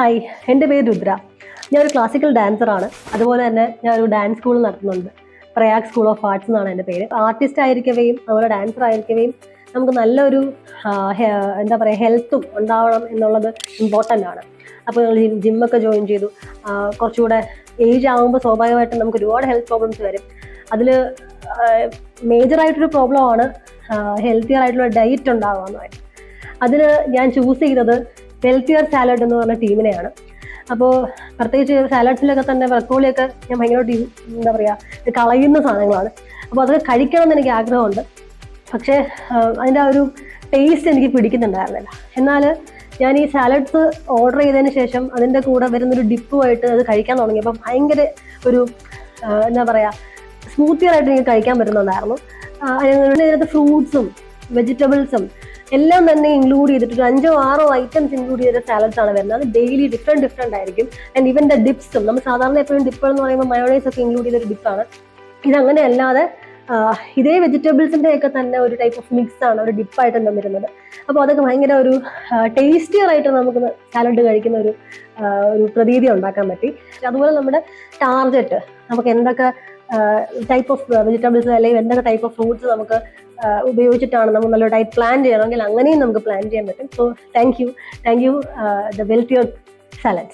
Hi, എൻ്റെ പേര് രുദ്ര. ഞാനൊരു ക്ലാസിക്കൽ ഡാൻസറാണ്. അതുപോലെ തന്നെ ഞാനൊരു ഡാൻസ് സ്കൂൾ നടത്തുന്നുണ്ട്. പ്രയാഗ് സ്കൂൾ ഓഫ് ആർട്സ് എന്നാണ് എൻ്റെ പേര്. ആർട്ടിസ്റ്റ് ആയിരിക്കവെയും അതുപോലെ ഡാൻസർ ആയിരിക്കവെയും നമുക്ക് നല്ലൊരു എന്താ പറയുക ഹെൽത്തും ഉണ്ടാവണം എന്നുള്ളത് ഇമ്പോർട്ടൻ്റ് ആണ്. അപ്പോൾ ജിമ്മൊക്കെ ജോയിൻ ചെയ്തു. കുറച്ചുകൂടെ ഏജ് ആകുമ്പോൾ സ്വാഭാവികമായിട്ടും നമുക്ക് ഒരുപാട് ഹെൽത്ത് പ്രോബ്ലംസ് വരും. അതിൽ മേജറായിട്ടൊരു പ്രോബ്ലമാണ് ഹെൽത്തിയർ ആയിട്ടുള്ള ഡയറ്റ് ഉണ്ടാവുക എന്ന് പറയും. അതിന് ഞാൻ ചൂസ് ചെയ്തത് ഹെൽത്തിയർ സാലഡ് എന്ന് പറഞ്ഞ ടീമിനെയാണ്. അപ്പോൾ പ്രത്യേകിച്ച് സാലഡ്സിലൊക്കെ തന്നെ ബ്രക്കോളിയൊക്കെ ഞാൻ ഭയങ്കരമായിട്ട് എന്താ പറയുക കളയുന്ന സാധനങ്ങളാണ്. അപ്പോൾ അതൊക്കെ കഴിക്കണമെന്ന് എനിക്ക് ആഗ്രഹമുണ്ട്. പക്ഷേ അതിൻ്റെ ആ ഒരു ടേസ്റ്റ് എനിക്ക് പിടിക്കുന്നുണ്ടായിരുന്നില്ല. എന്നാൽ ഞാൻ ഈ സാലഡ്സ് ഓർഡർ ചെയ്തതിന് ശേഷം അതിൻ്റെ കൂടെ വരുന്നൊരു ഡിപ്പുമായിട്ട് അത് കഴിക്കാൻ തുടങ്ങിയപ്പോൾ ഭയങ്കര ഒരു എന്താ പറയുക സ്മൂത്തിയറായിട്ട് എനിക്ക് കഴിക്കാൻ പറ്റുന്നുണ്ടായിരുന്നു. അതിനകത്ത് ഫ്രൂട്ട്സും വെജിറ്റബിൾസും എല്ലാം തന്നെ ഇൻക്ലൂഡ് ചെയ്തിട്ട് ഒരു 5-6 ഐറ്റംസ് ഇൻക്ലൂഡ് ചെയ്ത സാലഡ്സ് ആണ് വരുന്നത്. അത് ഡെയിലി ഡിഫറെൻറ്റ് ആയിരിക്കും. ആൻഡ് ഈവൻ ദ ഡിപ്സും നമ്മൾ സാധാരണ എപ്പോഴും ഡിപ്പുകൾ എന്ന് പറയുമ്പോൾ മയോണൈസ് ഒക്കെ ഇൻക്ലൂഡ് ചെയ്തൊരു ഡിപ്പാണ്. ഇതങ്ങനെ അല്ലാതെ ഇതേ വെജിറ്റബിൾസിൻ്റെ ഒക്കെ തന്നെ ഒരു ടൈപ്പ് ഓഫ് മിക്സ് ആണ് ഒരു ഡിപ്പായിട്ട് തന്നിരുന്നത്. അപ്പോൾ അതൊക്കെ ഭയങ്കര ഒരു ടേസ്റ്റിയറായിട്ട് നമുക്ക് സാലഡ് കഴിക്കുന്ന ഒരു പ്രതീതി ഉണ്ടാക്കാൻ പറ്റി. അതുപോലെ നമ്മുടെ ടാർഗറ്റ് നമുക്ക് എന്തൊക്കെ ടൈപ്പ് ഓഫ് വെജിറ്റബിൾസ് അല്ലെങ്കിൽ എന്തൊക്കെ ടൈപ്പ് ഓഫ് ഫ്രൂട്ട്സ് നമുക്ക് ഉപയോഗിച്ചിട്ടാണ് നമുക്ക് നല്ല ഡയറ്റ് പ്ലാൻ ചെയ്യണമെങ്കിൽ അങ്ങനെയും നമുക്ക് പ്ലാൻ ചെയ്യാൻ പറ്റും. So thank you the wealthier salads.